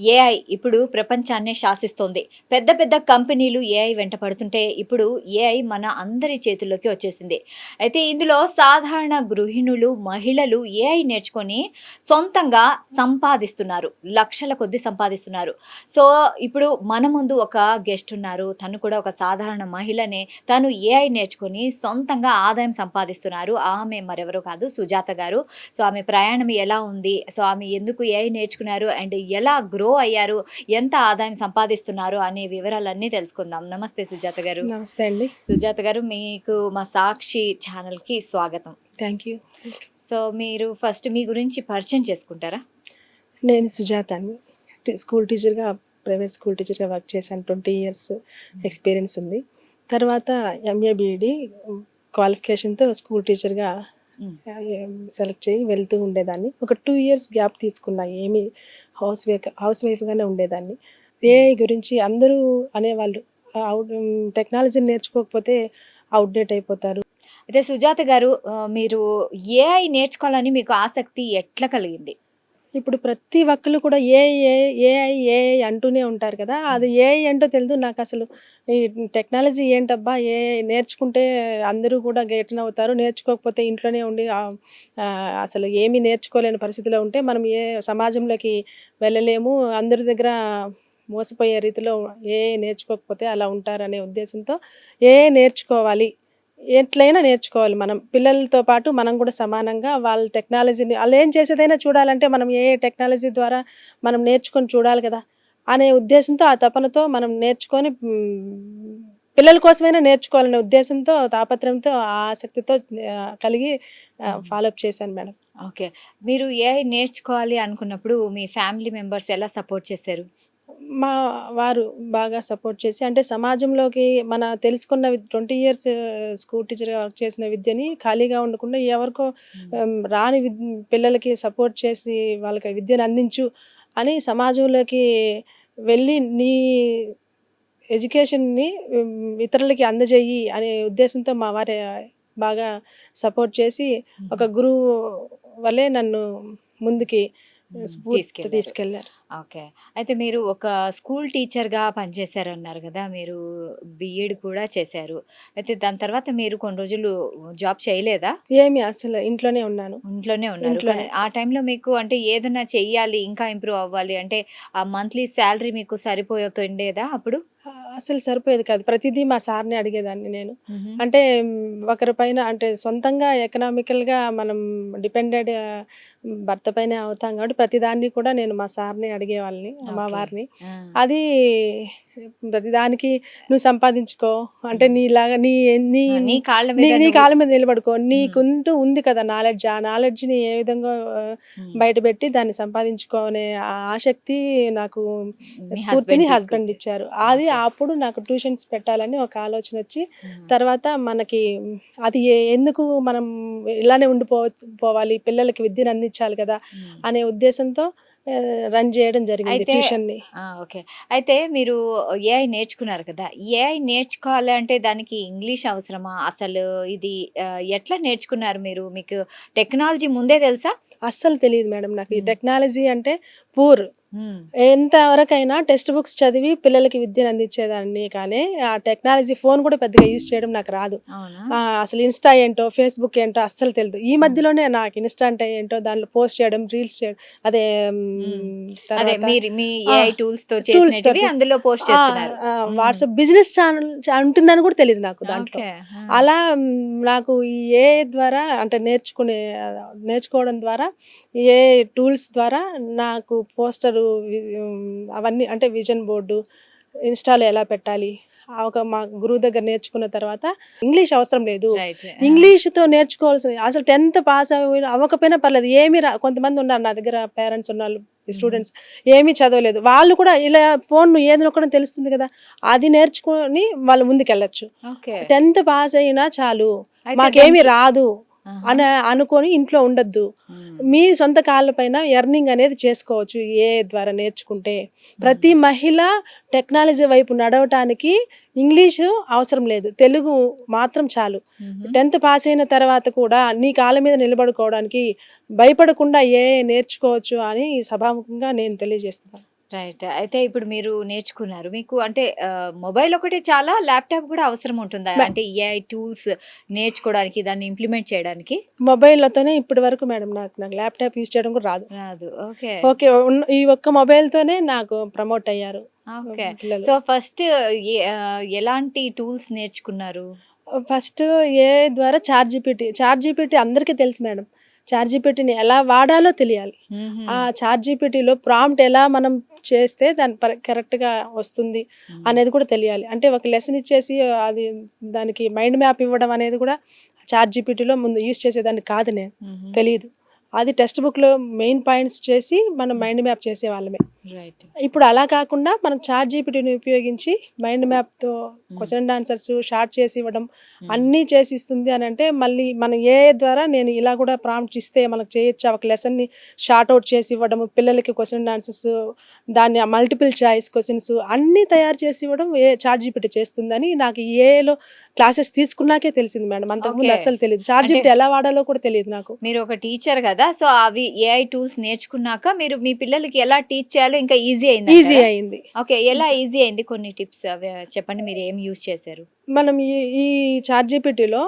AI ఇప్పుడు ప్రపంచాన్నే శాసిస్తోంది. పెద్ద పెద్ద కంపెనీలు ఏఐ వెంట పడుతుంటే ఇప్పుడు ఏఐ మన అందరి చేతుల్లోకి వచ్చేసింది. అయితే ఇందులో సాధారణ గృహిణులు, మహిళలు ఏఐ నేర్చుకొని సొంతంగా సంపాదిస్తున్నారు. లక్షల కొద్దీ సంపాదిస్తున్నారు. సో, ఇప్పుడు మన ముందు ఒక గెస్ట్ ఉన్నారు. తను కూడా ఒక సాధారణ మహిళనే. తను ఏఐ నేర్చుకొని సొంతంగా ఆదాయం సంపాదిస్తున్నారు. ఆమె మరెవరో కాదు సుజాత గారు. సో, ఆమె ప్రయాణం ఎలా ఉంది? సో, ఆమె ఎందుకు ఏఐ నేర్చుకున్నారు? అండ్ ఎలా గ్రో అయ్యారు? ఎంత ఆదాయం సంపాదిస్తున్నారు? అనే వివరాలన్నీ తెలుసుకుందాం. నమస్తే సుజాత గారు. నమస్తే అండి. సుజాత గారు, మీకు మా సాక్షి ఛానల్‌కి స్వాగతం. Thank you. సో, మీరు ఫస్ట్ మీ గురించి పరిచయం చేసుకుంటారా? నేను సుజాతాని. స్కూల్ టీచర్గా, ప్రైవేట్ స్కూల్ టీచర్గా వర్క్ చేశాను. 20 ఇయర్స్ ఎక్స్పీరియన్స్ ఉంది. తర్వాత ఎంఏ బీఈడి క్వాలిఫికేషన్తో స్కూల్ టీచర్గా సెలెక్ట్ చేయి వెళ్తూ ఉండేదాన్ని. ఒక 2 ఇయర్స్ గ్యాప్ తీసుకున్నా. ఏమి హౌస్ వైఫ్గానే ఉండేదాన్ని. ఏఐ గురించి అందరూ అనేవాళ్ళు, టెక్నాలజీని నేర్చుకోకపోతే అవుట్డేట్ అయిపోతారు. అయితే సుజాత గారు, మీరు ఏఐ నేర్చుకోవాలని మీకు ఆసక్తి ఎట్లా కలిగింది? ఇప్పుడు ప్రతి ఒక్కరు కూడా ఏఐ అంటూనే ఉంటారు కదా. అది ఏఐ ఏంటో తెలియదు నాకు అసలు. ఈ టెక్నాలజీ ఏంటబ్బా, ఏఐ నేర్చుకుంటే అందరూ కూడా గెటిన్ అవుతారు, నేర్చుకోకపోతే ఇంట్లోనే ఉండి అసలు ఏమీ నేర్చుకోలేని పరిస్థితిలో ఉంటే మనం ఏ సమాజంలోకి వెళ్ళలేము, అందరి దగ్గర మోసపోయే రీతిలో ఏఐ నేర్చుకోకపోతే అలా ఉంటారనే ఉద్దేశంతో ఏఐ నేర్చుకోవాలి, ఎట్లయినా నేర్చుకోవాలి. మనం పిల్లలతో పాటు మనం కూడా సమానంగా వాళ్ళ టెక్నాలజీని, వాళ్ళు ఏం చేసేదైనా చూడాలంటే మనం ఏ టెక్నాలజీ ద్వారా మనం నేర్చుకొని చూడాలి కదా అనే ఉద్దేశంతో, ఆ తపనతో మనం నేర్చుకొని పిల్లల కోసమైనా నేర్చుకోవాలనే ఉద్దేశంతో, తాపత్రయంతో, ఆసక్తితో కలిగి ఫాలోఅప్ చేశాను మేడం. ఓకే. మీరు ఏఐ నేర్చుకోవాలి అనుకున్నప్పుడు మీ ఫ్యామిలీ మెంబర్స్ ఎలా సపోర్ట్ చేశారు? మా వారు బాగా సపోర్ట్ చేసి, అంటే సమాజంలోకి మన తెలుసుకున్న 20 ఇయర్స్ స్కూల్ టీచర్గా వర్క్ చేసిన విద్యని ఖాళీగా ఉండకుండా ఎవరికో రాని పిల్లలకి సపోర్ట్ చేసి వాళ్ళకి విద్యను అందించు అని సమాజంలోకి వెళ్ళి నీ ఎడ్యుకేషన్ని ఇతరులకి అందజేయి అనే ఉద్దేశంతో మా వారు బాగా సపోర్ట్ చేసి ఒక గురువు వలె నన్ను ముందుకి తీసుకెళ్ళారు. ఓకే. అయితే మీరు ఒక స్కూల్ టీచర్‌గా పనిచేశారన్నారు గదా! మీరు బీఎడ్ కూడా చేశారు. అయితే దాని తర్వాత మీరు కొన్ని రోజులు జాబ్ చేయలేదా? ఏమి అసలు ఇంట్లోనే ఉన్నాను. ఇంట్లోనే ఉన్నారు. ఇంట్లోనే. ఆ టైంలో మీకు అంటే ఏదన్నా చెయ్యాలి, ఇంకా ఇంప్రూవ్ అవ్వాలి అంటే ఆ మంత్లీ సాలరీ మీకు సరిపోతుండేదా అప్పుడు? అసలు సరిపోయేది కాదు. ప్రతిదీ మా సార్‌ని అడిగేదాన్ని నేను. హుహు. అంటే ఒకరి పైన, అంటే సొంతంగా ఎకనామికల్‌గా మనం డిపెండెడ్ భర్త పైనే అవుతాం కాబట్టి ప్రతిదాన్ని కూడా నేను మా సార్‌ని అడిగేవాళ్ళని, మా ఓకే. వారిని. ఆ! అది ప్రతిదానికి నువ్వు సంపాదించుకో, అంటే నీలాగా నీ నీ ఆ! నీ కాళ్ళ నీ మీద నీ నువ్వు. కాళ్ళ మీద నిలబడుకో. హ్మ్. నీకుంటూ ఉంది కదా నాలెడ్జ్. ఆ నాలెడ్జ్‌ని ఏ విధంగా హ్మ్. బయటపెట్టి దాన్ని సంపాదించుకో అనే ఆసక్తి నాకు, మీ స్ఫూర్తిని హస్బెండ్ తీసుకొచ్చారు. ఇచ్చారు. అది ఓకే. అప్పుడు నాకు ట్యూషన్స్ పెట్టాలని ఒక ఆలోచన వచ్చి, హ్మ్. తర్వాత మనకి అది ఎందుకు మనం ఇలానే పోవాలి, పిల్లలకి విద్యను అందించాలి కదా హ్మ్. అనే ఉద్దేశంతో రన్ చేయడం జరిగింది అయితే ట్యూషన్ని. ఓకే. అయితే మీరు ఏఐ నేర్చుకున్నారు కదా! ఏఐ నేర్చుకోవాలి అంటే దానికి ఇంగ్లీష్ అవసరమా? అసలు ఇది ఎట్లా నేర్చుకున్నారు మీరు? మీకు టెక్నాలజీ ముందే తెలుసా? అస్సలు తెలియదు మేడం నాకు. ఈ హ్మ్. టెక్నాలజీ అంటే పూర్. హ్మ్. ఎంతవరకైనా టెక్స్ట్ బుక్స్ చదివి పిల్లలకి విద్యను అందించేదాన్ని, కానీ ఆ టెక్నాలజీ ఫోన్ కూడా పెద్దగా యూజ్ చేయడం నాకు రాదు. అవునా? అసలు ఇన్స్టా ఏంటో, ఫేస్బుక్ ఏంటో అస్సలు తెలియదు. ఈ హ్మ్. మధ్యలోనే నాకు ఇన్స్టా అంటే ఏంటో, దాంట్లో పోస్ట్ చేయడం, రీల్స్ చేయడం, అదే హ్మ్. అదే తర్వాత మీ ఆ! ఏఐ టూల్స్‌తో టూల్స్ చేసినటివి తోటి అందులో పోస్ట్ చేస్తున్నారు. హ్మ్. వాట్సాప్ బిజినెస్ ఛానల్ ఉంటుందని కూడా తెలియదు నాకు దాంట్లో. ఓకే. ఆ! అలా నాకు ఈ ఏఐ ద్వారా, అంటే నేర్చుకోవడం ద్వారా, ఏ టూల్స్ ద్వారా నాకు పోస్టరు అవన్నీ, అంటే విజన్ బోర్డు ఇన్స్టాలో ఎలా పెట్టాలి, ఒక మా గురువు దగ్గర నేర్చుకున్న తర్వాత ఇంగ్లీష్ అవసరం లేదు. రైట్. ఆ! ఇంగ్లీష్తో నేర్చుకోవాల్సిన అసలు 10th పాస్ అవ్వకపోయినా పర్లేదు. ఏమి కొంతమంది ఉన్నారు నా దగ్గర, పేరెంట్స్ ఉన్నారు, హుహు. స్టూడెంట్స్ ఏమీ చదవలేదు. వాళ్ళు కూడా ఇలా ఫోన్ ఏది నొక్కడం తెలుస్తుంది కదా, అది నేర్చుకొని వాళ్ళు ముందుకెళ్ళచ్చు. ఓకే. 10th పాస్ అయినా చాలు, అయితే మాకేమీ దానికి. రాదు ఆహా! అనుకొని ఇంట్లో ఉండొద్దు. హ్మ్. మీ సొంత కాళ్ళపైన ఎర్నింగ్ అనేది చేసుకోవచ్చు ఏఐ ద్వారా నేర్చుకుంటే. హ్మ్. ప్రతి మహిళ టెక్నాలజీ వైపు నడవటానికి ఇంగ్లీషు అవసరం లేదు, తెలుగు మాత్రం చాలు. హుహు. 10th పాస్ అయిన తర్వాత కూడా నీ కాళ్ళ మీద నిలబడుకోవడానికి భయపడకుండా ఏఐ నేర్చుకోవచ్చు అని సభాముఖంగా నేను తెలియజేస్తున్నాను. రైట్. అయితే ఇప్పుడు మీరు నేర్చుకున్నారు. మీకు అంటే మొబైల్ ఒకటే చాలా, ల్యాప్‌టాప్ కూడా అవసరం ఉంటుందా? మ అంటే ఏఐ టూల్స్ నేర్చుకోవడానికి, దాన్ని ఇంప్లిమెంట్ చేయడానికి? మొబైల్‌లతోనే ఇప్పటి వరకు మేడం నాకు ల్యాప్‌టాప్ యూజ్ చేయడం కూడా రాదు. రాదు. ఓకే. ఓకే. ఈ ఒక్క మొబైల్‌తోనే నాకు ప్రమోట్ అయ్యారు ఓకే. పిల్లలు. సో, ఫస్ట్ ఎలాంటి టూల్స్ నేర్చుకున్నారు? ఫస్ట్ ఏఐ ద్వారా చాట్‌జీపీటీ అందరికీ తెలుసు మేడం. చాట్‌జీపీటీని ఎలా వాడాలో తెలియాలి. హుహు. ఆ చాట్‌జీపీటీలో ప్రాంప్ట్ ఎలా మనం చేస్తే దాని కరెక్ట్‌గా వస్తుంది హ్మ్. అనేది కూడా తెలియాలి. అంటే ఒక లెసన్ ఇచ్చేసి అది దానికి మైండ్ మ్యాప్ ఇవ్వడం అనేది కూడా చాట్‌జీపీటీలో ముందు యూజ్ చేసేదాన్ని కాదు నేను. హుహు. తెలీదు. అది టెక్స్ట్ బుక్‌లో మెయిన్ పాయింట్స్ చేసి మనం హ్మ్. మైండ్ మ్యాప్ చేసేవాళ్ళమే. రైట్. ఇప్పుడు అలా కాకుండా మనం చాట్‌జీపీటీని ఉపయోగించి మైండ్ మ్యాప్‌తో హ్మ్. క్వెషన్ అండ్ ఆన్సర్స్ షార్ట్ చేసి ఇవ్వడం, హ్మ్. అన్నీ చేసి ఇస్తుంది అనంటే మళ్ళీ మనం ఏఐ ద్వారా నేను ఇలా కూడా ప్రాంప్ట్ ఇస్తే మనకు చేయొచ్చా? ఒక లెసన్‌ని షార్ట్ ఔట్ చేసి ఇవ్వడము, పిల్లలకి క్వెషన్ అండ్ ఆన్సర్స్, దాన్ని మల్టిపుల్ చాయిస్ క్వెషన్స్ అన్నీ తయారు చేసి ఇవ్వడం చాట్‌జీపీటీ చేస్తుందని నాకు ఏఐలో క్లాసెస్ తీసుకున్నాకే తెలిసింది మేడం. అంతకుముందు ఓకే. అస్సలు తెలీదు. అంటే చాట్‌జీపీటీ ఎలా వాడాలో కూడా తెలీదు నాకు. మీరు ఒక టీచర్ గదా! సో, అవి ఏఐ టూల్స్ నేర్చుకున్నాక మీరు మీ పిల్లలకి ఎలా టీచ్ చేయాలో ఇంకా ఈజీ ఈజీ అయిందంటారా? అయింది. ఓకే. ఎలా ఈజీ అయింది? కొన్ని టిప్స్ అవి చెప్పండి. మీరు ఏం యూజ్ చేశారు? మనం ఈ ఈ చాట్‌జీపీటీలో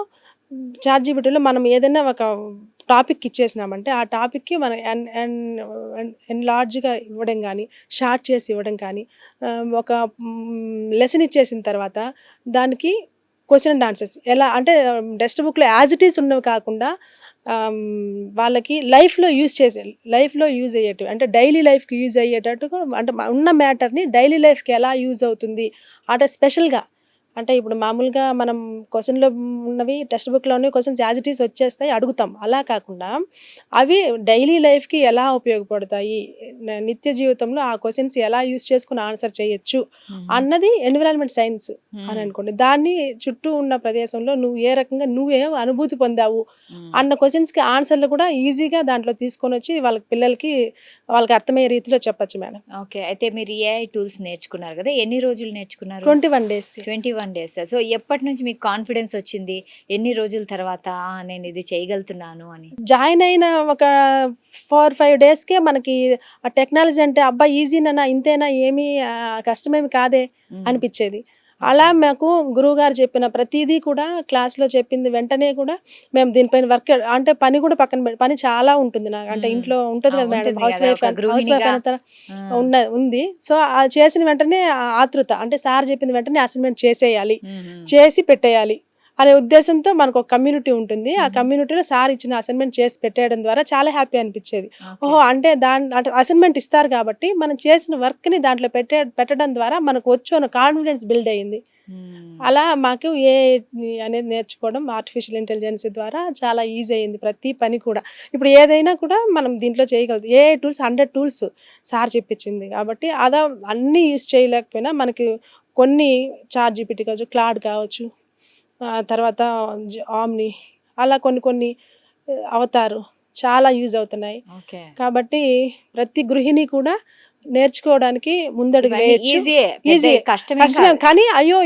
మనం ఏదైనా ఒక టాపిక్ ఇచ్చేసినామంటే, ఆ టాపిక్‌కి మనం ఎన్‌లార్జ్‌గా ఇవ్వడం గానీ, షార్ట్ చేసి ఇవ్వడం కానీ, ఒక లెసన్ ఇచ్చేసిన తర్వాత దానికి క్వెషన్ అండ్ ఆన్సర్స్ ఎలా అంటే టెక్స్ట్ బుక్‌లో యాజ్ ఇట్ ఈజ్ ఉన్నవి కాకుండా వాళ్ళకి లైఫ్‌లో యూజ్ అయ్యేటివి అంటే డైలీ లైఫ్‌కి యూజ్ అయ్యేటట్టుగా అంటే ఉన్న మ్యాటర్‌ని డైలీ లైఫ్‌కి ఎలా యూజ్ అవుతుంది అంటే స్పెషల్‌గా అంటే ఇప్పుడు మామూలుగా మనం క్వెషన్‌లో ఉన్నవి టెక్స్ట్ బుక్‌లోని క్వెషన్స్ యాజ్ ఇట్ ఈజ్ వచ్చేస్తాయి అడుగుతాం. అలా కాకుండా అవి డైలీ లైఫ్‌కి ఎలా ఉపయోగపడతాయి? నిత్య జీవితంలో ఆ క్వెషన్స్ ఎలా యూజ్ చేసుకొని ఆన్సర్ చేయొచ్చు హుహు. అన్నది ఎన్విరాన్మెంట్ సైన్స్ అని హ్మ్. అనుకోండి. దాన్ని చుట్టూ ఉన్న ప్రదేశంలో నువ్వు ఏ రకంగా నువ్వేం అనుభూతి పొందావు హ్మ్. అన్న క్వెషన్స్‌కి ఆన్సర్‌లు కూడా ఈజీగా దాంట్లో తీసుకొనొచ్చి వాళ్ళకి అర్థమయ్యే రీతిలో చెప్పొచ్చు మేడం. ఓకే. అయితే మీరు ఏఐ టూల్స్ నేర్చుకున్నారు గదా! ఎన్ని రోజులు నేర్చుకున్నారు? 21 డేస్. 21 డేస్. సో, ఎప్పటినుంచి మీకు కాన్ఫిడెన్స్ వచ్చింది? ఎన్ని రోజుల తర్వాత నేను ఇది చేయగలుగుతున్నాను అని? జాయిన్ అయిన ఒక 4, 5 డేస్‌కే మనకి ఆ టెక్నాలజీ అంటే అబ్బా! ఈజీనేనా ఇంతేనా ఏమి కష్టమేమి కాదే హ్మ్. అనిపిచ్చేది. అలా ఓకే. మాకు గురువుగారు చెప్పిన ప్రతీదీ కూడా క్లాస్‌లో చెప్పింది వెంటనే కూడా మేము దీనిపైన వర్క్ అంటే పని కూడా పక్కన పని చాలా ఉంటుంది నాకు. అంటే హ్మ్. ఇంట్లో ఉంటది కదా మేడం. ఉంటుంది గదా! ఒక హౌస్ వైఫ్ గృహిణిగా. అయిన ఆ! ఉంది. సో, అది చేసిన వెంటనే ఆతృత అంటే సార్ చెప్పింది వెంటనే అసైన్‌మెంట్ చేసేయాలి. హుహు. చేసి పెట్టేయాలి. అనే ఉద్దేశంతో మనకొక కమ్యూనిటీ ఉంటుంది. ఆ హుహు. కమ్యూనిటీలో సార్ ఇచ్చిన అసైన్‌మెంట్ చేసి పెట్టేయడం ద్వారా చాలా హ్యాపీ అనిపిచ్చేది. ఓకే. ఓహో! అంటే అంటే అసైన్‌మెంట్ ఇస్తారు కాబట్టి, మనం చేసిన వర్క్‌ని దాంట్లో పెట్టడం ద్వారా మనకు వచ్చు అన్న కాన్ఫిడెన్స్ బిల్డ్ అయింది. హ్మ్. అలా మాకు ఏఐ అనేది నేర్చుకోవడం ఆర్టిఫిషియల్ ఇంటెలిజెన్స్ ద్వారా చాలా ఈజీ అయింది ప్రతి పని కూడా. ఇప్పుడు ఏదైనా కూడా మనం దీంట్లో చేయగలుగుతాం. ఏఐ టూల్స్ 100 టూల్స్ సార్ చెప్పించింది కాబట్టి అన్నీ యూజ్ చేయలేకపోయినా మనకి కొన్ని చాట్‌జీపీటీ కావచ్చు, క్లాడ్ కావచ్చు, తర్వాత ఆమ్ని అలా కొన్ని కొన్ని అవతారు చాలా యూజ్ అవుతున్నాయి. ఓకే. కాబట్టి ప్రతి గృహిణి కూడా నేర్చుకోవడానికి ముందడుగు ఇవన్నీ వేయొచ్చు. ఈజీయే. పెద్ద ఈజీయే. కష్టమేం కష్టమేం కాదు. కానీ అయ్యో!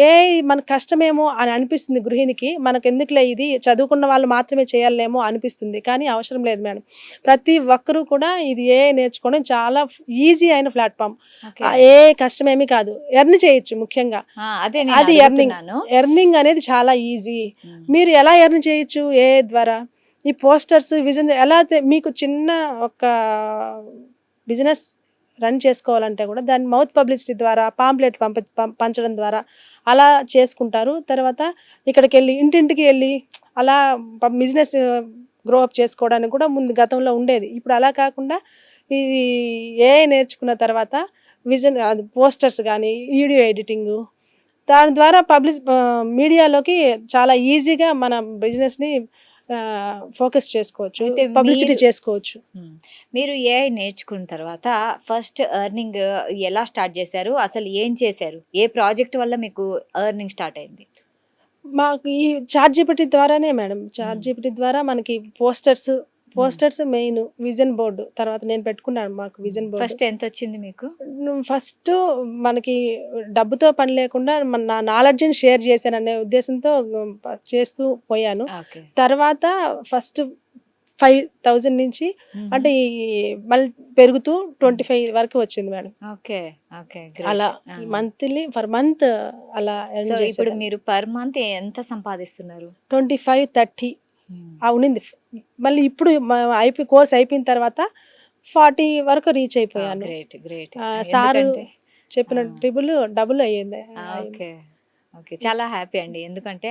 ఏఐ మనకు కష్టమేమో అని అనిపిస్తుంది గృహిణికి. మనకెందుకులే ఇది చదువుకున్న వాళ్ళు మాత్రమే చేయాలేమో అనిపిస్తుంది. కానీ అవసరం లేదు మేడం. ప్రతి ఒక్కరు కూడా ఇది ఏఐ నేర్చుకోవడం చాలా ఈజీ అయిన ప్లాట్‌ఫార్మ్. ఓకే. ఏఐ కష్టమేమీ కాదు. ఎర్న్ చేయొచ్చు ముఖ్యంగా. అదే నేను అది అడుగుతున్నాను. ఎర్నింగ్ అనేది చాలా ఈజీ. హ్మ్. మీరు ఎలా ఎర్న్ చేయొచ్చు ఏఐ ద్వారా? ఈ పోస్టర్స్, విజన్ ఎలా మీకు చిన్న ఒక బిజినెస్ రన్ చేసుకోవాలంటే కూడా దాన్ని మౌత్ పబ్లిసిటీ ద్వారా పాంప్లెట్ పంచడం ద్వారా అలా చేసుకుంటారు. తర్వాత ఇక్కడికెళ్ళి ఇంటింటికి ఎళ్ళి అలా బిజినెస్ గ్రో అప్ చేసుకోవడానికి కూడా ముందు గతంలో ఉండేది. ఇప్పుడు అలా కాకుండా ఇది ఏఐ నేర్చుకున్న తర్వాత అది పోస్టర్స్ గానీ, వీడియో ఎడిటింగు దాని ద్వారా మీడియాలోకి చాలా ఈజీగా మన బిజినెస్‌ని ఫోకస్ చేసుకోవచ్చు. అయితే పబ్లిసిటీ మీరు చేసుకోవచ్చు. హ్మ్. మీరు ఏఐ నేర్చుకున్న తర్వాత ఫస్ట్ ఎర్నింగ్ ఎలా స్టార్ట్ చేశారు? అసలు ఏం చేశారు? ఏ ప్రాజెక్ట్ వల్ల మీకు ఎర్నింగ్ స్టార్ట్ అయింది? మాకు ఈ చాట్‌జీపీటీ ద్వారానే మేడం. హ్మ్. చాట్‌జీపీటీ ద్వారా మనకి పోస్టర్స్, హ్మ్. మెయిన్ విజన్ బోర్డ్ తర్వాత నేను పెట్టుకున్నాను మాకు విజన్ బోర్డ్. ఫస్ట్ ఎంతొచ్చింది మీకు? ఫస్టు మనకి డబ్బుతో పని లేకుండా నా నాలెడ్జ్‌ని షేర్ చేశాననే ఉద్దేశంతో చేస్తూ పోయాను. ఓకే. తర్వాత ఫస్ట్ 5,000 నుంచి అంటే ఈ మళ్ళీ పెరుగుతూ 25 వరకు వచ్చింది మేడం. ఓకే. ఓకే. అలా గ్రేట్. మంత్లీ పర్ మంత్ అలా ఎర్న్ సో ఇప్పుడు చేసేదాన్ని. మీరు పర్ మంత్ ఎంత సంపాదిస్తున్నారు? 25, 30 హ్మ్. ఉన్నింది. మళ్ళీ ఇప్పుడు కోర్స్ అయిపోయిన తర్వాత 40 వరకు రీచ్ అయిపోయాను. గ్రేట్. సారు ఎందుకంటే చెప్పిన ఆ! డబుల్ అయ్యింది. ఓకే. చాలా హ్యాపీ అండి. ఎందుకంటే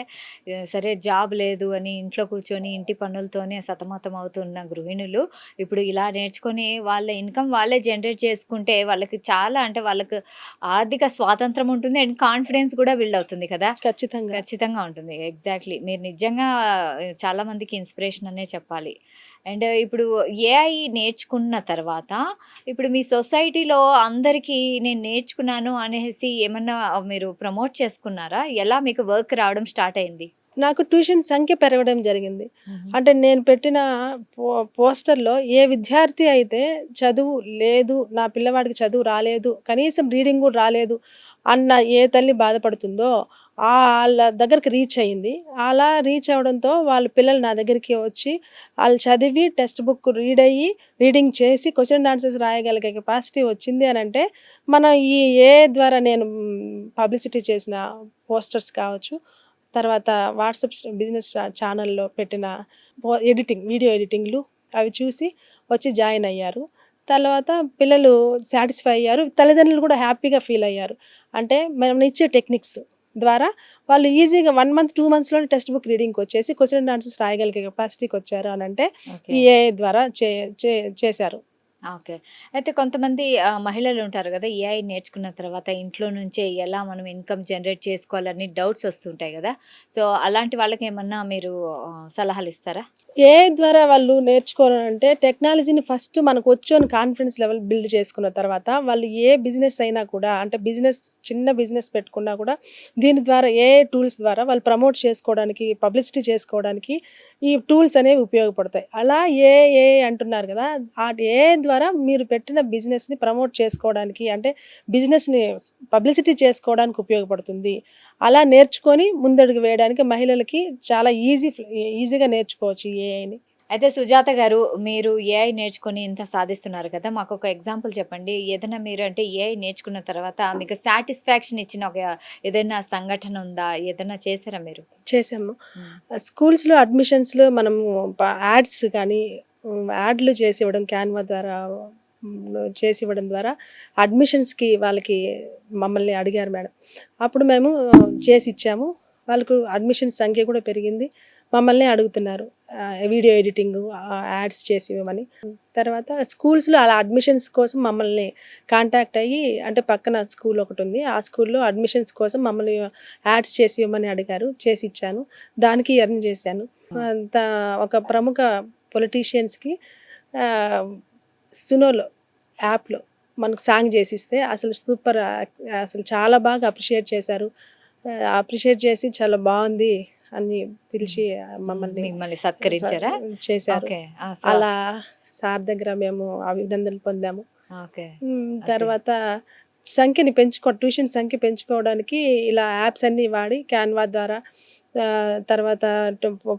సరే జాబ్ లేదు అని ఇంట్లో కూర్చొని ఇంటి పనులతోనే సతమతం అవుతున్న గృహిణులు ఇప్పుడు ఇలా నేర్చుకొని వాళ్ళ ఇన్‌కమ్ వాళ్ళే జనరేట్ చేసుకుంటే వాళ్ళకి చాలా అంటే వాళ్ళకి ఆర్థిక స్వాతంత్రం ఉంటుంది. అండ్ కాన్ఫిడెన్స్ కూడా బిల్డ్ అవుతుంది కదా! ఖచ్చితంగా. ఖచ్చితంగా ఉంటుంది. ఎగ్జాక్ట్‌లీ. మీరు నిజంగా చాలా మందికి ఇన్‌స్పిరేషన్ అనే చెప్పాలి. అండ్ ఇప్పుడు ఏఐ నేర్చుకున్న తర్వాత ఇప్పుడు మీ సొసైటీలో అందరికీ నేను నేర్చుకున్నాను అనేసి ఏమన్నా మీరు ప్రమోట్ చేసుకున్నారా? ఎలా మీకు వర్క్ రావడం స్టార్ట్ అయింది? నాకు ట్యూషన్ సంఖ్య పెరగడం జరిగింది. హుహు. అంటే నేను పెట్టిన పో పోస్టర్‌లో ఏ విద్యార్థి అయితే చదువు లేదు, నా పిల్లవాడికి చదువు రాలేదు, కనీసం రీడింగ్ గూడా రాలేదు అన్న ఏ తల్లి బాధపడుతుందో ఆళ్ళ దగ్గరికి రీచ్ అయింది. అలా రీచ్ అవ్వడంతో వాళ్ళ పిల్లలు నా దగ్గరికి వచ్చి ఆళ్ళు చదివి టెక్స్ట్ బుక్ రీడింగ్ చేసి క్వెషన్ ఆన్సర్స్ రాయగలిగే కెపాసిటీ వచ్చింది అనంటే, మన ఈ ఏఐ ద్వారా నేను పబ్లిసిటీ చేసిన పోస్టర్స్ కావచ్చు, తర్వాత వాట్సాప్ బిజినెస్ ఛానల్‌లో పెట్టిన వీడియో ఎడిటింగ్‌లు అవి చూసి వచ్చి జాయిన్ అయ్యారు. తర్వాత పిల్లలు సాటిస్ఫై అయ్యారు. తల్లిదండ్రులు కూడా హ్యాపీగా ఫీల్ అయ్యారు. అంటే మనం ఇచ్చే టెక్నిక్స్ ద్వారా వాళ్ళు ఈజీగా 1 మంత్, 2 మంత్స్‌లోనే టెక్స్ట్ బుక్ రీడింగ్‌కొచ్చేసి క్వెషన్ అండ్ ఆన్సర్స్ రాయగలిగే కెపాసిటీకొచ్చారు అనంటే ఓకే. ఈ ఏఐ ద్వారా చేశారు. ఓకే. అయితే కొంతమంది మహిళలుంటారు గదా! ఏఐ నేర్చుకున్న తర్వాత ఇంట్లో నుంచే ఎలా మనం ఇన్‌కమ్ జనరేట్ చేసుకోవాలని డౌట్స్ వస్తుంటాయి గదా! సో, అలాంటి వాళ్ళకేమన్నా మీరు సలహాలిస్తారా? ఏఐ ద్వారా వాళ్ళు నేర్చుకోవాలంటే టెక్నాలజీని ఫస్ట్ మనకొచ్చు అని కాన్ఫిడెన్స్ లెవెల్ బిల్డ్ చేసుకున్న తర్వాత వాళ్ళు ఏ బిజినెస్ అయినా కూడా అంటే చిన్న బిజినెస్ పెట్టుకున్నా కూడా దీని ద్వారా ఏఐ టూల్స్ ద్వారా వాళ్ళు ప్రమోట్ చేసుకోవడానికి, పబ్లిసిటీ చేసుకోవడానికి ఈ టూల్స్ అనేవి ఉపయోగపడతాయి. అలా ఏఐ అంటున్నారు కదా! ఆ ఏఐ ద్వారా మీరు పెట్టిన బిజినెస్‌ని ప్రమోట్ చేసుకోవడానికి అంటే బిజినెస్‌ని పబ్లిసిటీ చేసుకోవడానికి ఉపయోగపడుతుంది. అలా నేర్చుకొని ముందడుగు వేయడానికి మహిళలకి చాలా ఈజీగా నేర్చుకోవచ్చు ఈ ఏఐని. అయితే సుజాత గారు, మీరు ఏఐ నేర్చుకొని ఇంత సాధిస్తున్నారు కదా! మాకొక ఎగ్జాంపుల్ చెప్పండి. ఏదైనా మీరంటే ఏఐ నేర్చుకున్న తర్వాత మీకు సాటిస్ఫాక్షన్ ఇచ్చిన ఒక ఏదైనా సంఘటన ఉందా? ఏదైనా చేసారా మీరు? చేశాము. హ్మ్. స్కూల్స్‌లో అడ్మిషన్స్‌లో మనము యాడ్స్ కానీ యాడ్‌లు చేసివ్వడం క్యాన్వా ద్వారా చేసివ్వడం ద్వారా అడ్మిషన్స్‌కి వాళ్ళకి మమ్మల్ని అడిగారు మేడం. అప్పుడు మేము చేసిచ్చాము. వాళ్ళకు అడ్మిషన్స్ సంఖ్య కూడా పెరిగింది. మమ్మల్నే అడుగుతున్నారు. వీడియో ఎడిటింగు, యాడ్స్ చేసి ఇవ్వమని. తర్వాత స్కూల్స్‌లో అలా అడ్మిషన్స్ కోసం మమ్మల్ని కాంటాక్ట్ అయ్యి అంటే పక్కన స్కూల్ ఒకటుంది. ఆ స్కూల్‌లో అడ్మిషన్స్ కోసం మమ్మల్ని యాడ్స్ చేసి ఇవ్వమని అడిగారు. చేసిచ్చాను. దానికి ఎర్న్ చేశాను. అంత ఒక ప్రముఖ పొలిటీషియన్స్‌కి ఆహ్, సునోలో యాప్‌లో మనకు సాంగ్ చేసిస్తే అసలు సూపర్ అసలు చాలా బాగా అప్రిషియేట్ చేశారు. అప్రిషియేట్ చేసి చాలా బావుంది అని పిలిచి మమ్మల్ని మిమ్మల్ని సత్కరించారా? చేశారు. ఓకే. అలా సార్ దగ్గర మేము అభినందనలు పొందాము. ఓకే. తర్వాత ట్యూషన్ సంఖ్య పెంచుకోవడానికి ఇలా యాప్స్ అన్నీ వాడి క్యాన్వా ద్వారా తర్వాత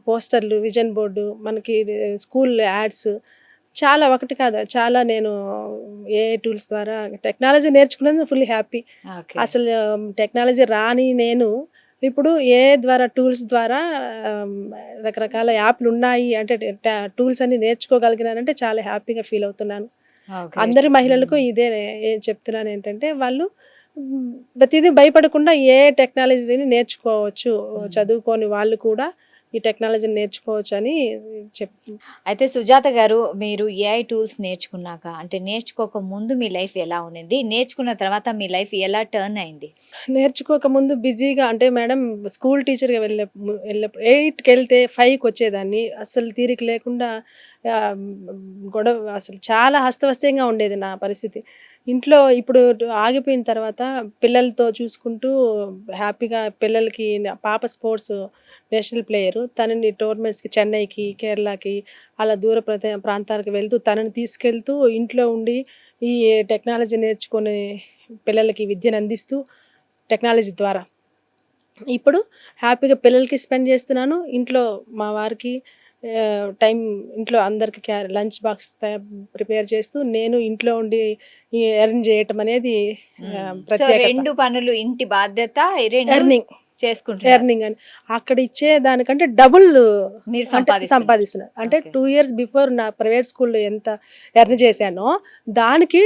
పోస్టర్లు, విజన్ బోర్డు, మనకి స్కూల్ యాడ్స్ చాలా ఒకటి కాదు చాలా నేను ఏఐ టూల్స్ ద్వారా టెక్నాలజీ నేర్చుకున్నందుకు ఫుల్ హ్యాపీ. ఓకే. అసలు టెక్నాలజీ రాని నేను ఇప్పుడు ఏఐ ద్వారా టూల్స్ ద్వారా ఆహ్, రకరకాల యాప్‌లున్నాయి అంటే టూల్స్ అన్నీ నేర్చుకోగలిగినానంటే చాలా హ్యాపీగా ఫీల్ అవుతున్నాను. గ్రేట్. అందరి మహిళలకు ఇదే చెప్తున్నానేంటంటే వాళ్ళు ప్రతిదీ భయపడకుండా ఏ టెక్నాలజీని నేర్చుకోవచ్చు. చదువుకోని వాళ్ళు కూడా ఈ టెక్నాలజీని నేర్చుకోవచ్చని చెప్ అయితే సుజాత గారు, మీరు ఏఐ టూల్స్ నేర్చుకున్నాక అంటే నేర్చుకోక ముందు మీ లైఫ్ ఎలా ఉండింది? నేర్చుకున్న తర్వాత మీ లైఫ్ ఎలా టర్న్ అయింది? నేర్చుకోకముందు బిజీగా అంటే మేడం స్కూల్ టీచర్‌గా వెళ్ళినప్పుడు 8కెళ్తే 5కొచ్చేదాన్ని. అస్సలు తీరిక లేకుండా ఆహ్, గొడవ అసలు చాలా హస్తవస్యంగా ఉండేది నా పరిస్థితి. ఇంట్లో ఇప్పుడు ఆగిపోయిన తర్వాత పిల్లలతో చూసుకుంటూ హ్యాపీగా పిల్లలకి పాప స్పోర్ట్స్ నేషనల్ ప్లేయరు. తనని టోర్నమెంట్స్‌కి చెన్నైకి, కేరళకి అలా దూర ప్రాంతాలకు వెళ్తూ తనని తీసుకెళ్తూ ఇంట్లో ఉండి ఈ టెక్నాలజీ నేర్చుకునే పిల్లలకి విద్యనందిస్తూ టెక్నాలజీ ద్వారా. ఇప్పుడు హ్యాపీగా పిల్లలకి స్పెండ్ చేస్తున్నాను. ఇంట్లో మా వారికి టైం ఇంట్లో అందరికి లంచ్ బాక్స్ ప్రిపేర్ చేస్తూ నేను ఇంట్లో ఉండి ఎర్న్ చేయటం అనేది సో ప్రత్యేకత. 2 పనులు, ఇంటి బాధ్యత 2 ఎర్నింగ్ చేసుకుంటున్నారు. ఎర్నింగ్ అని అక్కడ ఇచ్చే దానికంటే డబుల్ మీరు అంటే సంపాదిస్తున్నారు. సంపాదిస్తున్నాను. అంటే Okay. 2 ఇయర్స్ బిఫోర్ నా ప్రైవేట్ స్కూల్లో ఎంత ఎర్న్ చేశానో దానికి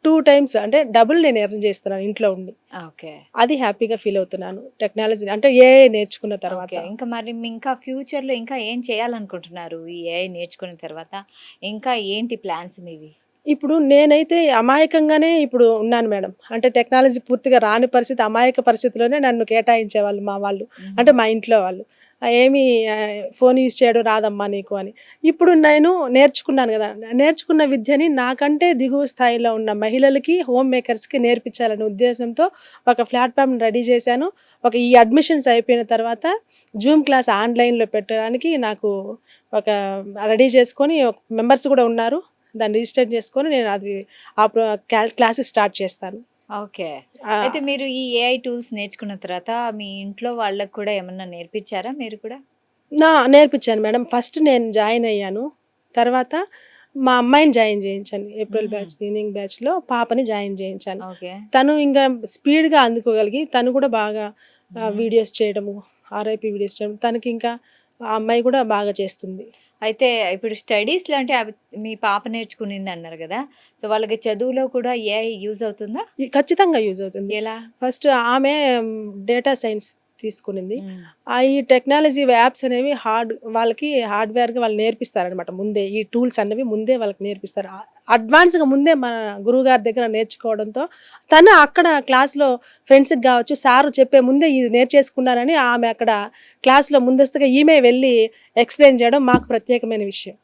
2 టైమ్స్ అంటే డబుల్ నేను ఎర్న్ చేస్తున్నాను ఇంట్లో ఉండి. ఓకే. అది హ్యాపీగా ఫీల్ అవుతున్నాను. టెక్నాలజీ అంటే ఏ నేర్చుకున్న తర్వాత. ఓకే. ఇంకా మరి ఇంకా ఫ్యూచర్‌లో ఇంకా ఏం చేయాలనుకుంటున్నారు? ఈ ఏఐ నేర్చుకున్న తర్వాత ఇంకా ఏంటి ప్లాన్స్ మీవి? ఇప్పుడు నేనైతే అమాయకంగానే ఇప్పుడు ఉన్నాను మేడం. అంటే టెక్నాలజీ పూర్తిగా రాని పరిస్థితి, అమాయక పరిస్థితిలోనే నన్ను కేటాయించేవాళ్ళు మా వాళ్ళు. అంటే మా ఇంట్లో వాళ్ళు. ఏమి ఫోన్ యూజ్ చేయడం రాదమ్మా నీకు అని. ఇప్పుడు నేను నేర్చుకున్నాను గదా! నేర్చుకున్న విద్యని నాకంటే దిగువ స్థాయిలో ఉన్న మహిళలకి, హోమ్ మేకర్స్‌కి నేర్పించాలనే ఉద్దేశంతో ఒక ప్లాట్‌ఫార్మ్‌ని రెడీ చేశాను. ఈ అడ్మిషన్స్ అయిపోయిన తర్వాత జూమ్ క్లాస్ ఆన్‌లైన్‌లో పెట్టడానికి నాకు ఒక రెడీ చేసుకొని మెంబర్స్ కూడా ఉన్నారు. దాన్ని రిజిస్టర్ చేసుకొని నేను అది క్లాసెస్ స్టార్ట్ చేస్తాను. ఓకే. ఆ, అయితే మీరు ఈ ఏఐ టూల్స్ నేర్చుకున్న తర్వాత మీ ఇంట్లో వాళ్ళకి కూడా ఏమన్నా నేర్పించారా మీరు కూడా? నేర్పించాను మేడం. ఫస్ట్ నేను జాయిన్ అయ్యాను. తర్వాత మా అమ్మాయిని జాయిన్ చేయించాను. ఏప్రిల్ బ్యాచ్ ఈవినింగ్ బ్యాచ్‌లో పాపని జాయిన్ చేయించాను. ఓకే. తను ఇంకా స్పీడ్‌గా అందుకోగలిగి తను కూడా బాగా వీడియోస్ చేయడము, ఆర్ఐపీ వీడియోస్ చేయడం తనకి ఇంకా ఆ అమ్మాయి కూడా బాగా చేస్తుంది. అయితే ఇప్పుడు స్టడీస్‌లో అంటే మీ పాప నేర్చుకునిందన్నారు గదా! సో వాళ్ళకి చదువులో కూడా ఏఐ యూజ్ అవుతుందా? ఖచ్చితంగా యూజ్ అవుతుంది. ఎలా? ఫస్ట్ ఆమె డేటా సైన్స్ తీసుకునింది. హ్మ్. ఈ టెక్నాలజీ యాప్స్ అనేవి వాళ్ళకి హార్డ్‌వేర్‌గా వాళ్ళు నేర్పిస్తారనమాట ముందే. ఈ టూల్స్ అనేవి ముందే వాళ్ళకి నేర్పిస్తారు. అడ్వాన్స్‌గా ముందే మన గురువుగారి దగ్గర నేర్చుకోవడంతో తను అక్కడ క్లాస్‌లో ఫ్రెండ్స్‌కి గావచ్చు, సారు చెప్పే ముందే ఇది నేర్చేసుకున్నారని ఆమె అక్కడ క్లాస్‌లో ముందస్తుగా ఈమె వెళ్ళి ఎక్స్‌ప్లెయిన్ చేయడం మాకు ప్రత్యేకమైన విషయం.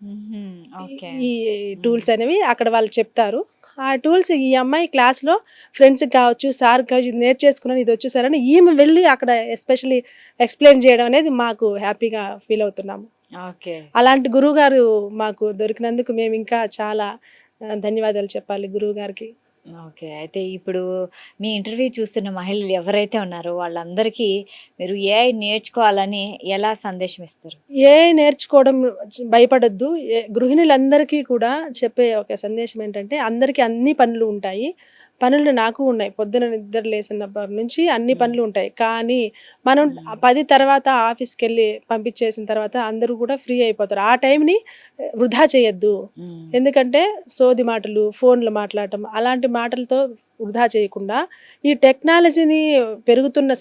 హుహు. ఓకే. ఈ టూల్స్ అనేవి అక్కడ వాళ్ళు చెప్తారు. ఆ టూల్స్ ఈ అమ్మాయి క్లాస్‌లో ఫ్రెండ్స్‌కి కావచ్చు, సార్‌కి కావచ్చు ఇది నేర్చేసుకున్నాను, ఇది వచ్చు సార్ అని ఈమె వెళ్ళి అక్కడ ఎస్పెషల్లీ ఎక్స్‌ప్లెయిన్ చేయడం అనేది మాకు హ్యాపీగా ఫీల్ అవుతున్నాము. ఓకే. అలాంటి గురువుగారు మాకు దొరికినందుకు మేము ఇంకా చాలా ధన్యవాదాలు చెప్పాలి గురువుగారికి. ఓకే. అయితే ఇప్పుడు మీ ఇంటర్వ్యూ చూస్తున్న మహిళలు ఎవరైతే ఉన్నారో వాళ్ళందరికీ మీరు ఏఐ నేర్చుకోవాలని ఎలా సందేశం ఇస్తారు? ఏఐ నేర్చుకోవడం భయపడొద్దు. గృహిణులందరికీ కూడా చెప్పే ఒక సందేశం ఏంటంటే, అందరికీ అన్ని పనులు ఉంటాయి. పనులు నాకు ఉన్నాయి. పొద్దున నిద్ర లేసినప్పటి నుంచి అన్ని హ్మ్. పనులు ఉంటాయి. కానీ మనం హ్మ్. 10 తర్వాత ఆఫీస్‌కెళ్ళి పంపించేసిన తర్వాత అందరూ కూడా ఫ్రీ అయిపోతారు. ఆ టైంని వృధా చేయొద్దు. హ్మ్. ఎందుకంటే సోది మాటలు, ఫోన్‌లో మాట్లాడటం అలాంటి మాటలతో వృధా చేయకుండా ఈ టెక్నాలజీని పెరుగుతున్న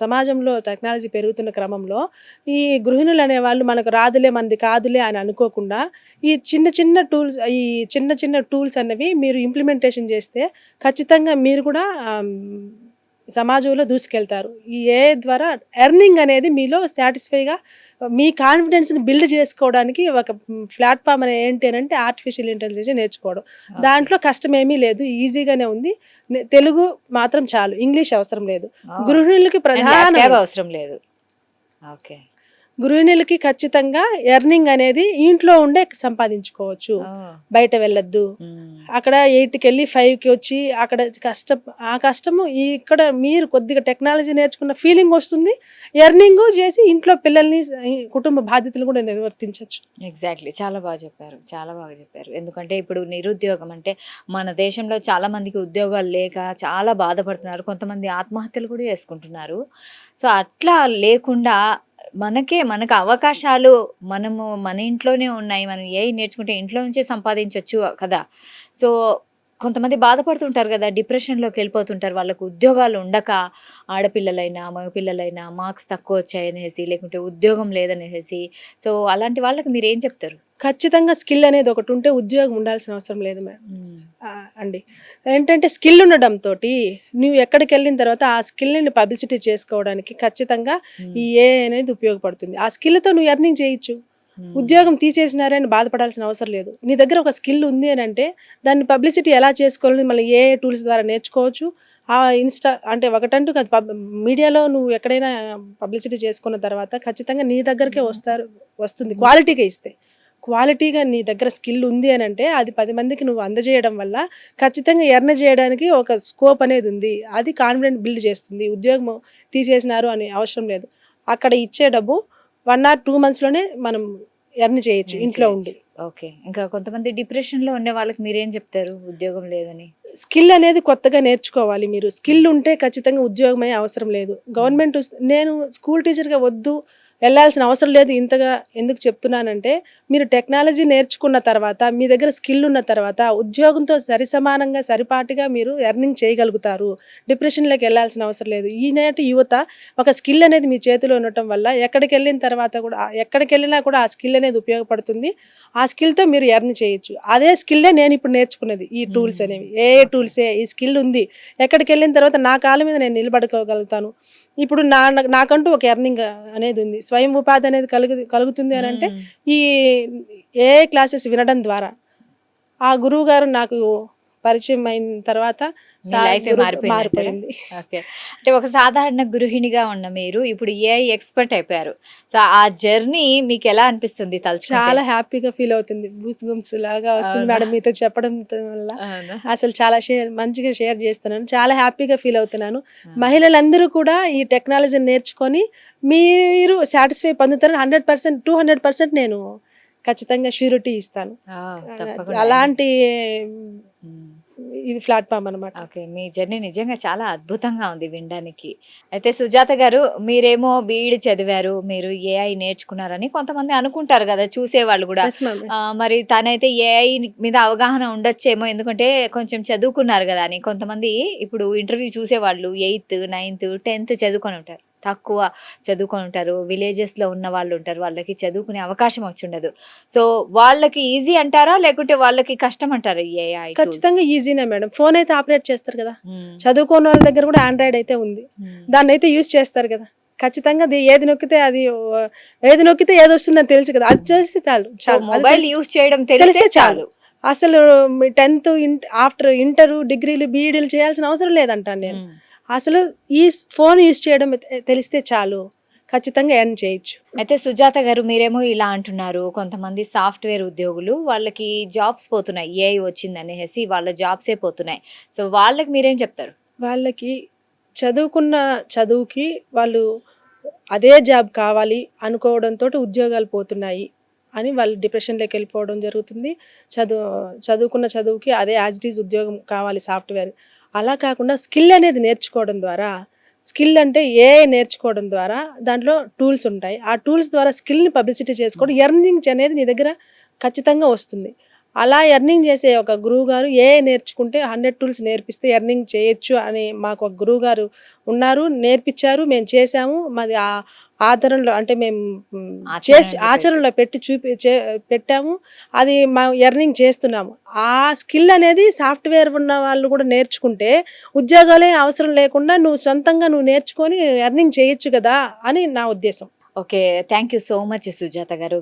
సమాజంలో టెక్నాలజీ పెరుగుతున్న క్రమంలో ఈ గృహిణులు అనేవాళ్ళు మనకు రాదులే, మనది కాదులే అని అనుకోకుండా ఈ చిన్న చిన్న టూల్స్ అనేవి మీరు ఇంప్లిమెంటేషన్ చేస్తే ఖచ్చితంగా మీరు కూడా సమాజంలో దూసుకెళ్తారు. ఈ ఏఐ ద్వారా ఎర్నింగ్ అనేది మీలో సాటిస్ఫైగా మీ కాన్ఫిడెన్స్‌ని బిల్డ్ చేసుకోవడానికి ఒక ప్లాట్‌ఫార్మ్ అనేది ఏంటి అనంటే ఆర్టిఫిషియల్ ఇంటెలిజెన్స్ నేర్చుకోవడం. ఓకే. దాంట్లో కష్టమేమీ లేదు. ఈజీగానే ఉంది. తెలుగు మాత్రం చాలు. ఇంగ్లీష్ అవసరం లేదు. ఓహ్! గృహిణులకి అండ్ ల్యాప్‌టాప్ ప్రధానమైన అవసరం లేదు. ఓకే. గృహిణులకి ఖచ్చితంగా ఎర్నింగ్ అనేది ఇంట్లో ఉండే సంపాదించుకోవచ్చు. ఓహ్! బయట వెళ్ళొద్దు. హ్మ్. అక్కడ 8కెళ్ళి 5కి వచ్చి అక్కడ ఆ కష్టము ఇక్కడ మీరు కొద్దిగా టెక్నాలజీ నేర్చుకున్న ఫీలింగ్ వస్తుంది. ఎర్నింగు చేసి ఇంట్లో పిల్లల్ని కుటుంబ బాధ్యతలు కూడా నిర్వర్తించొచ్చు. ఎగ్జాక్ట్‌లీ. చాలా బాగా చెప్పారు. చాలా బాగా చెప్పారు. ఎందుకంటే ఇప్పుడు నిరుద్యోగం అంటే మన దేశంలో చాలా మందికి ఉద్యోగాలు లేక చాలా బాధపడుతున్నారు. కొంతమంది ఆత్మహత్యలు కూడా చేసుకుంటున్నారు. సో, అట్లా లేకుండా మనకు అవకాశాలు మనము మన ఇంట్లోనే ఉన్నాయి. మనం ఏఐ నేర్చుకుంటే ఇంట్లో నుంచే సంపాదించొచ్చు కదా! సో, కొంతమంది బాధపడుతుంటారు గదా! డిప్రెషన్‌లోకి వెళ్ళిపోతుంటారు. వాళ్ళకు ఉద్యోగాలు ఉండక ఆడపిల్లలైనా, మగపిల్లలైనా మార్క్స్ తక్కువొచ్చాయనేసి, లేకుంటే ఉద్యోగం లేదనేసేసి. సో, అలాంటి వాళ్ళకి మీరేం చెప్తారు? ఖచ్చితంగా స్కిల్ అనేది ఒకటి ఉంటే ఉద్యోగం ఉండాల్సిన అవసరం లేదు మేడం. హ్మ్. అండి. ఏంటంటే స్కిల్ ఉండడంతోటి నువ్వు ఎక్కడికెళ్ళిన తర్వాత ఆ స్కిల్‌ని పబ్లిసిటీ చేసుకోవడానికి ఖచ్చితంగా హ్మ్. ఈ ఏఐ అనేది ఉపయోగపడుతుంది. ఆ స్కిల్‌తో నువ్వు ఎర్నింగ్ చేయొచ్చు. హ్మ్. ఉద్యోగం తీసేసినారని బాధపడాల్సిన అవసరం లేదు. నీ దగ్గర ఒక స్కిల్ ఉంది అనంటే దాన్ని పబ్లిసిటీ ఎలా చేసుకోవాలని మళ్ళీ ఏఐ టూల్స్ ద్వారా నేర్చుకోవచ్చు. అంటే ఒకటంటూ కాదు మీడియాలో నువ్వు ఎక్కడైనా పబ్లిసిటీ చేసుకున్న తర్వాత ఖచ్చితంగా నీ దగ్గరికే వస్తుంది క్వాలిటీగా ఇస్తే. క్వాలిటీగా నీ దగ్గర స్కిల్ ఉంది అనంటే అది 10 మందికి నువ్వు అందజేయడం వల్ల ఖచ్చితంగా ఎర్న్ చేయడానికి ఒక స్కోప్ అనేది ఉంది. అది కాన్ఫిడెంట్ బిల్డ్ చేస్తుంది. ఉద్యోగం తీసేసినారు అని అవసరం లేదు. అక్కడ ఇచ్చే డబ్బు 1 or 2 monthsలోనే మనం ఎర్న్ చేయొచ్చు ఇంట్లో ఉండి. ఓకే. ఇంకా కొంతమంది డిప్రెషన్ లో ఉండే వాళ్ళకి మీరేం చెప్తారు ఉద్యోగం లేదని? స్కిల్ అనేది కొత్తగా నేర్చుకోవాలి. మీరు స్కిల్ ఉంటే ఖచ్చితంగా ఉద్యోగమే అవసరం లేదు. గవర్నమెంట్ నేను స్కూల్ టీచర్గా వద్దు, వెళ్ళాల్సిన అవసరం లేదు ఇంతగా ఎందుకు చెప్తున్నానంటే, మీరు టెక్నాలజీ నేర్చుకున్న తర్వాత, మీ దగ్గర స్కిల్ ఉన్న తర్వాత ఉద్యోగంతో సరిసమానంగా సరిపాటిగా మీరు ఎర్నింగ్ చేయగలుగుతారు. డిప్రెషన్లోకి వెళ్ళాల్సిన అవసరం లేదు. ఈనాటి యువత ఒక స్కిల్ అనేది మీ చేతిలో ఉండటం వల్ల ఎక్కడికి వెళ్ళిన తర్వాత కూడా ఎక్కడికి వెళ్ళినా కూడా ఆ స్కిల్ అనేది ఉపయోగపడుతుంది. ఆ స్కిల్తో మీరు ఎర్న్ చేయొచ్చు. అదే స్కిల్లే నేను ఇప్పుడు నేర్చుకున్నది. ఈ టూల్స్ అనేవి ఏ టూల్సే ఈ స్కిల్ ఉంది. ఎక్కడికి వెళ్ళిన తర్వాత నా కాళ్ళ మీద నేను నిలబడుకోగలుగుతాను. ఇప్పుడు నాకంటూ ఒక ఎర్నింగ్ అనేది ఉంది. స్వయం ఉపాధి అనేది కలుగుతుంది అని అంటే ఈ ఏ క్లాసెస్ వినడం ద్వారా ఆ గురువు గారు నాకు పరిచయం అయిన తర్వాత లైఫ్ మారిపోయింది. ఓకే. అంటే ఒక సాధారణ గృహిణిగా ఉన్న మీరు ఇప్పుడు ఏఐ ఎక్స్పర్ట్ అయిపోయారు. సో ఆ జర్నీ మీకు ఎలా అనిపిస్తుంది? చాలా హ్యాపీగా ఫీల్ అవుతుంది. గూస్ గుమ్స్ లాగా వస్తుంది మేడం మీతో చెప్పడం వల్ల. అసలు చాలా మంచిగా షేర్ చేస్తున్నాను. చాలా హ్యాపీగా ఫీల్ అవుతున్నాను. మహిళలందరూ కూడా ఈ టెక్నాలజీని నేర్చుకొని మీరు సాటిస్ఫై పొందుతారని 100%, 200% నేను ఖచ్చితంగా ష్యూరిటీ ఇస్తాను. అలాంటి ఇది ప్లాట్ఫామ్ అనమాట. ఓకే. మీ జర్నీ నిజంగా చాలా అద్భుతంగా ఉంది వినడానికి. అయితే సుజాత గారు, మీరేమో బీఈడి చదివారు, మీరు ఏఐ నేర్చుకున్నారని కొంతమంది అనుకుంటారు కదా చూసేవాళ్ళు కూడా. మరి తనైతే ఏఐ మీద అవగాహన ఉండొచ్చేమో, ఎందుకంటే కొంచెం చదువుకున్నారు కదా అని. కొంతమంది ఇప్పుడు ఇంటర్వ్యూ చూసేవాళ్ళు 8th, 9th, 10th చదువుకొని ఉంటారు, తక్కువ చదువుకొని ఉంటారు, విలేజెస్లో ఉన్న వాళ్ళు ఉంటారు, వాళ్ళకి చదువుకునే అవకాశం వచ్చి ఉండదు. సో వాళ్ళకి ఈజీ అంటారా లేకుంటే వాళ్ళకి కష్టం అంటారా ఏఐ? ఖచ్చితంగా ఈజీనే మేడం. ఫోన్ అయితే ఆపరేట్ చేస్తారు కదా, చదువుకోని వాళ్ళ దగ్గర కూడా ఆండ్రాయిడ్ అయితే ఉంది, దాన్ని అయితే యూజ్ చేస్తారు కదా. ఖచ్చితంగా ఏది నొక్కితే ఏది వస్తుందని తెలుసు కదా, అది చేస్తే చాలు. మొబైల్ యూజ్ చేయడం తెలిస్తే చాలు. అసలు 10th ఆఫ్టర్ ఇంటర్, డిగ్రీలు, బీఈడీలు చేయాల్సిన అవసరం లేదంటాను నేను. అసలు ఈ ఫోన్ యూజ్ చేయడం తెలిస్తే చాలు, ఖచ్చితంగా ఎర్న్ చేయొచ్చు. అయితే సుజాత గారు, మీరేమో ఇలా అంటున్నారు, కొంతమంది సాఫ్ట్వేర్ ఉద్యోగులు వాళ్ళకి జాబ్స్ పోతున్నాయి, ఏఐ వచ్చింది అనేసి వాళ్ళ జాబ్సే పోతున్నాయి. సో వాళ్ళకి మీరేం చెప్తారు? వాళ్ళకి చదువుకున్న చదువుకి వాళ్ళు అదే జాబ్ కావాలి అనుకోవడంతో ఉద్యోగాలు పోతున్నాయి అని వాళ్ళు డిప్రెషన్లోకి వెళ్ళిపోవడం జరుగుతుంది. చదువుకున్న చదువుకి అదే యాజ్ ఇట్ ఈజ్ ఉద్యోగం కావాలి సాఫ్ట్వేర్. అలా కాకుండా స్కిల్ అనేది నేర్చుకోవడం ద్వారా, స్కిల్ అంటే ఏఐ నేర్చుకోవడం ద్వారా దాంట్లో టూల్స్ ఉంటాయి. ఆ టూల్స్ ద్వారా స్కిల్ని పబ్లిసిటీ చేసుకోవడం, ఎర్నింగ్ అనేది నీ దగ్గర ఖచ్చితంగా వస్తుంది. అలా ఎర్నింగ్ చేసే ఒక గురువు గారు ఏఐ నేర్చుకుంటే 100 టూల్స్ నేర్పిస్తే ఎర్నింగ్ చేయొచ్చు అని మాకు ఒక గురువు గారు ఉన్నారు, నేర్పించారు, మేము చేసాము. మాది ఆచరణలో అంటే మేము ఆచరణలో పెట్టి పెట్టాము. అది మా ఎర్నింగ్ చేస్తున్నాము. ఆ స్కిల్ అనేది సాఫ్ట్వేర్ ఉన్న వాళ్ళు కూడా నేర్చుకుంటే ఉద్యోగాలే అవసరం లేకుండా నువ్వు సొంతంగా నేర్చుకొని ఎర్నింగ్ చేయొచ్చు కదా అని నా ఉద్దేశం. Okay. Thank you so much Sujatha గారు.